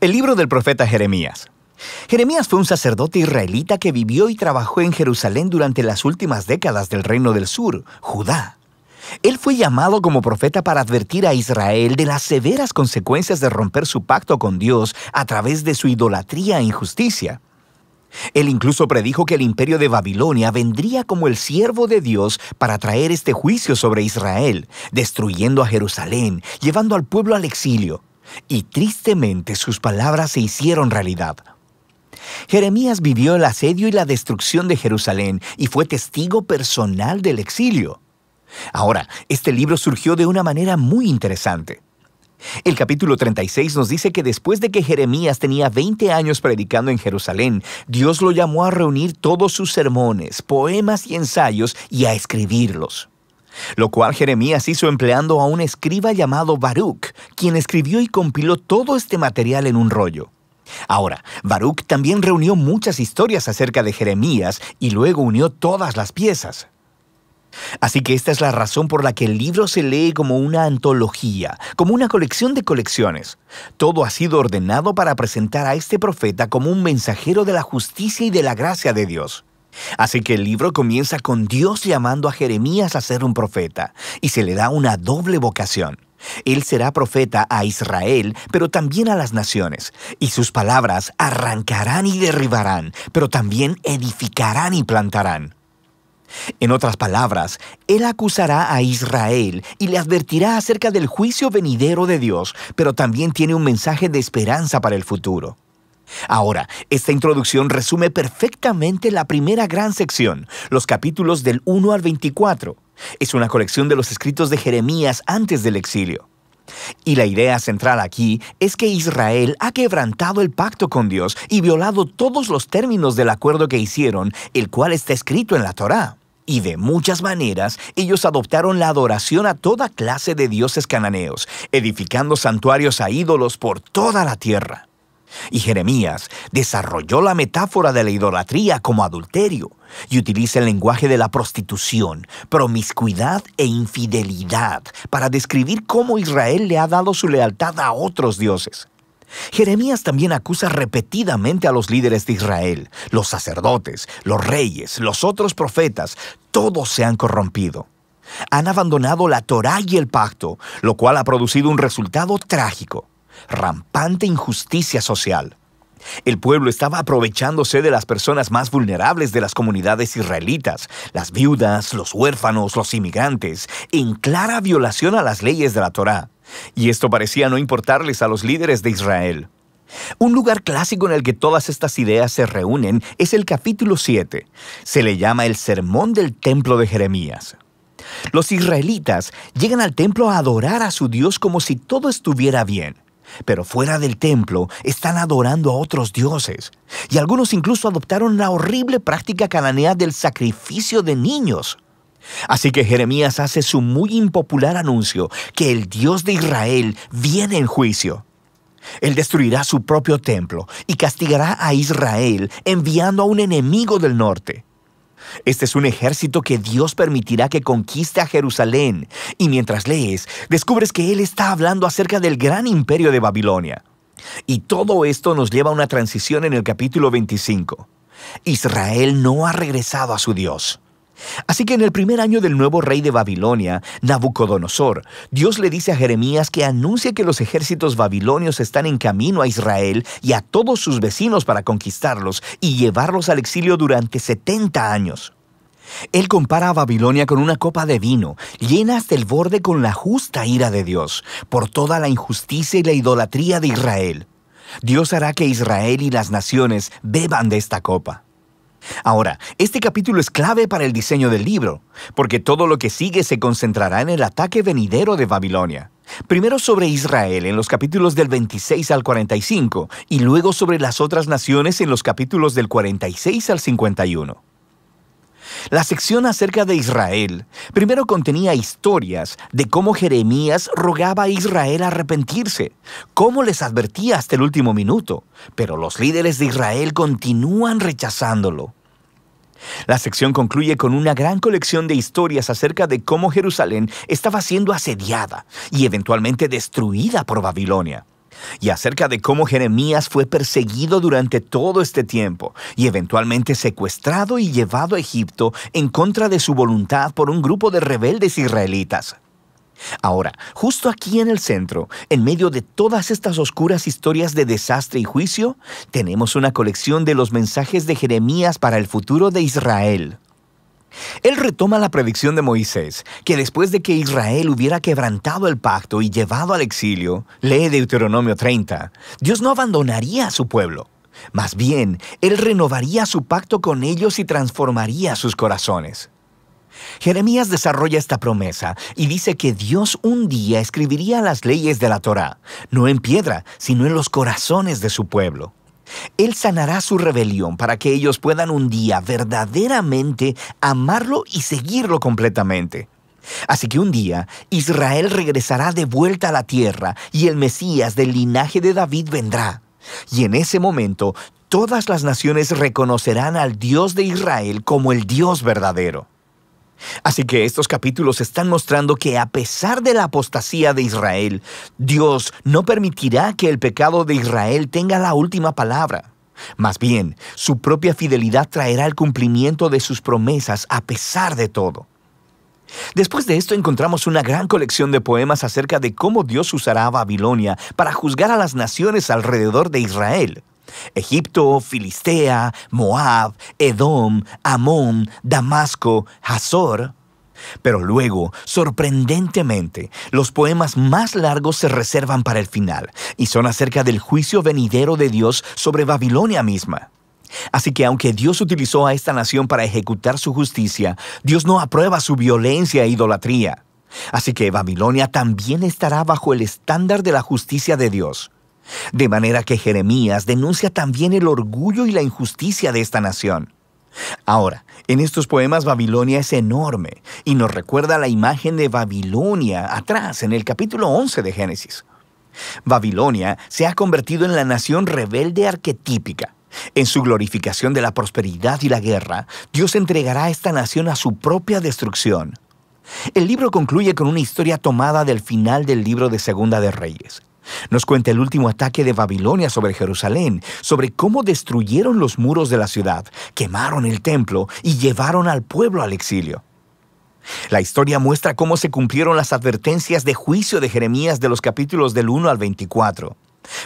El libro del profeta Jeremías. Jeremías fue un sacerdote israelita que vivió y trabajó en Jerusalén durante las últimas décadas del Reino del Sur, Judá. Él fue llamado como profeta para advertir a Israel de las severas consecuencias de romper su pacto con Dios a través de su idolatría e injusticia. Él incluso predijo que el imperio de Babilonia vendría como el siervo de Dios para traer este juicio sobre Israel, destruyendo a Jerusalén, llevando al pueblo al exilio. Y tristemente sus palabras se hicieron realidad. Jeremías vivió el asedio y la destrucción de Jerusalén y fue testigo personal del exilio. Ahora, este libro surgió de una manera muy interesante. El capítulo 36 nos dice que después de que Jeremías tenía 20 años predicando en Jerusalén, Dios lo llamó a reunir todos sus sermones, poemas y ensayos y a escribirlos. Lo cual Jeremías hizo empleando a un escriba llamado Baruch, quien escribió y compiló todo este material en un rollo. Ahora, Baruch también reunió muchas historias acerca de Jeremías y luego unió todas las piezas. Así que esta es la razón por la que el libro se lee como una antología, como una colección de colecciones. Todo ha sido ordenado para presentar a este profeta como un mensajero de la justicia y de la gracia de Dios. Así que el libro comienza con Dios llamando a Jeremías a ser un profeta, y se le da una doble vocación. Él será profeta a Israel, pero también a las naciones, y sus palabras arrancarán y derribarán, pero también edificarán y plantarán. En otras palabras, él acusará a Israel y le advertirá acerca del juicio venidero de Dios, pero también tiene un mensaje de esperanza para el futuro. Ahora, esta introducción resume perfectamente la primera gran sección, los capítulos del 1 al 24. Es una colección de los escritos de Jeremías antes del exilio. Y la idea central aquí es que Israel ha quebrantado el pacto con Dios y violado todos los términos del acuerdo que hicieron, el cual está escrito en la Torá. Y de muchas maneras, ellos adoptaron la adoración a toda clase de dioses cananeos, edificando santuarios a ídolos por toda la tierra. Y Jeremías desarrolló la metáfora de la idolatría como adulterio y utiliza el lenguaje de la prostitución, promiscuidad e infidelidad para describir cómo Israel le ha dado su lealtad a otros dioses. Jeremías también acusa repetidamente a los líderes de Israel, los sacerdotes, los reyes, los otros profetas, todos se han corrompido. Han abandonado la Torá y el pacto, lo cual ha producido un resultado trágico: rampante injusticia social. El pueblo estaba aprovechándose de las personas más vulnerables de las comunidades israelitas, las viudas, los huérfanos, los inmigrantes, en clara violación a las leyes de la Torá. Y esto parecía no importarles a los líderes de Israel. Un lugar clásico en el que todas estas ideas se reúnen es el capítulo 7. Se le llama el Sermón del Templo de Jeremías. Los israelitas llegan al templo a adorar a su Dios como si todo estuviera bien. Pero fuera del templo están adorando a otros dioses. Y algunos incluso adoptaron la horrible práctica cananea del sacrificio de niños. Así que Jeremías hace su muy impopular anuncio que el Dios de Israel viene en juicio. Él destruirá su propio templo y castigará a Israel enviando a un enemigo del norte. Este es un ejército que Dios permitirá que conquiste a Jerusalén, y mientras lees, descubres que Él está hablando acerca del gran imperio de Babilonia. Y todo esto nos lleva a una transición en el capítulo 25. Israel no ha regresado a su Dios. Así que en el primer año del nuevo rey de Babilonia, Nabucodonosor, Dios le dice a Jeremías que anuncie que los ejércitos babilonios están en camino a Israel y a todos sus vecinos para conquistarlos y llevarlos al exilio durante 70 años. Él compara a Babilonia con una copa de vino, llena hasta el borde con la justa ira de Dios, por toda la injusticia y la idolatría de Israel. Dios hará que Israel y las naciones beban de esta copa. Ahora, este capítulo es clave para el diseño del libro, porque todo lo que sigue se concentrará en el ataque venidero de Babilonia. Primero sobre Israel en los capítulos del 26 al 45, y luego sobre las otras naciones en los capítulos del 46 al 51. La sección acerca de Israel primero contenía historias de cómo Jeremías rogaba a Israel a arrepentirse, cómo les advertía hasta el último minuto, pero los líderes de Israel continúan rechazándolo. La sección concluye con una gran colección de historias acerca de cómo Jerusalén estaba siendo asediada y eventualmente destruida por Babilonia. y acerca de cómo Jeremías fue perseguido durante todo este tiempo y eventualmente secuestrado y llevado a Egipto en contra de su voluntad por un grupo de rebeldes israelitas. Ahora, justo aquí en el centro, en medio de todas estas oscuras historias de desastre y juicio, tenemos una colección de los mensajes de Jeremías para el futuro de Israel. Él retoma la predicción de Moisés, que después de que Israel hubiera quebrantado el pacto y llevado al exilio, lee Deuteronomio 30, Dios no abandonaría a su pueblo. Más bien, Él renovaría su pacto con ellos y transformaría sus corazones. Jeremías desarrolla esta promesa y dice que Dios un día escribiría las leyes de la Torá, no en piedra, sino en los corazones de su pueblo. Él sanará su rebelión para que ellos puedan un día verdaderamente amarlo y seguirlo completamente. Así que un día Israel regresará de vuelta a la tierra y el Mesías del linaje de David vendrá. Y en ese momento todas las naciones reconocerán al Dios de Israel como el Dios verdadero. Así que estos capítulos están mostrando que a pesar de la apostasía de Israel, Dios no permitirá que el pecado de Israel tenga la última palabra. Más bien, su propia fidelidad traerá el cumplimiento de sus promesas a pesar de todo. Después de esto encontramos una gran colección de poemas acerca de cómo Dios usará a Babilonia para juzgar a las naciones alrededor de Israel. Egipto, Filistea, Moab, Edom, Amón, Damasco, Hazor. Pero luego, sorprendentemente, los poemas más largos se reservan para el final y son acerca del juicio venidero de Dios sobre Babilonia misma. Así que aunque Dios utilizó a esta nación para ejecutar su justicia, Dios no aprueba su violencia e idolatría. Así que Babilonia también estará bajo el estándar de la justicia de Dios. De manera que Jeremías denuncia también el orgullo y la injusticia de esta nación. Ahora, en estos poemas Babilonia es enorme y nos recuerda la imagen de Babilonia atrás en el capítulo 11 de Génesis. Babilonia se ha convertido en la nación rebelde arquetípica. En su glorificación de la prosperidad y la guerra, Dios entregará a esta nación a su propia destrucción. El libro concluye con una historia tomada del final del libro de Segunda de Reyes. Nos cuenta el último ataque de Babilonia sobre Jerusalén, sobre cómo destruyeron los muros de la ciudad, quemaron el templo y llevaron al pueblo al exilio. La historia muestra cómo se cumplieron las advertencias de juicio de Jeremías de los capítulos del 1 al 24.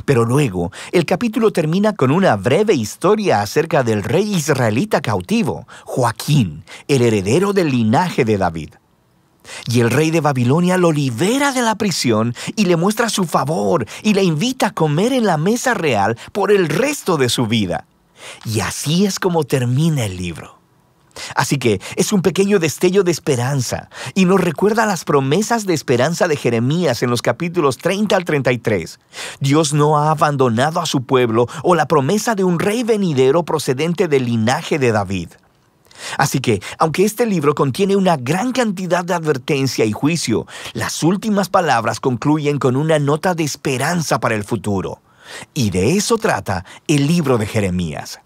Pero luego, el capítulo termina con una breve historia acerca del rey israelita cautivo, Joaquín, el heredero del linaje de David. Y el rey de Babilonia lo libera de la prisión y le muestra su favor y le invita a comer en la mesa real por el resto de su vida. Y así es como termina el libro. Así que es un pequeño destello de esperanza y nos recuerda las promesas de esperanza de Jeremías en los capítulos 30 al 33. Dios no ha abandonado a su pueblo o la promesa de un rey venidero procedente del linaje de David. Así que, aunque este libro contiene una gran cantidad de advertencia y juicio, las últimas palabras concluyen con una nota de esperanza para el futuro. Y de eso trata el libro de Jeremías.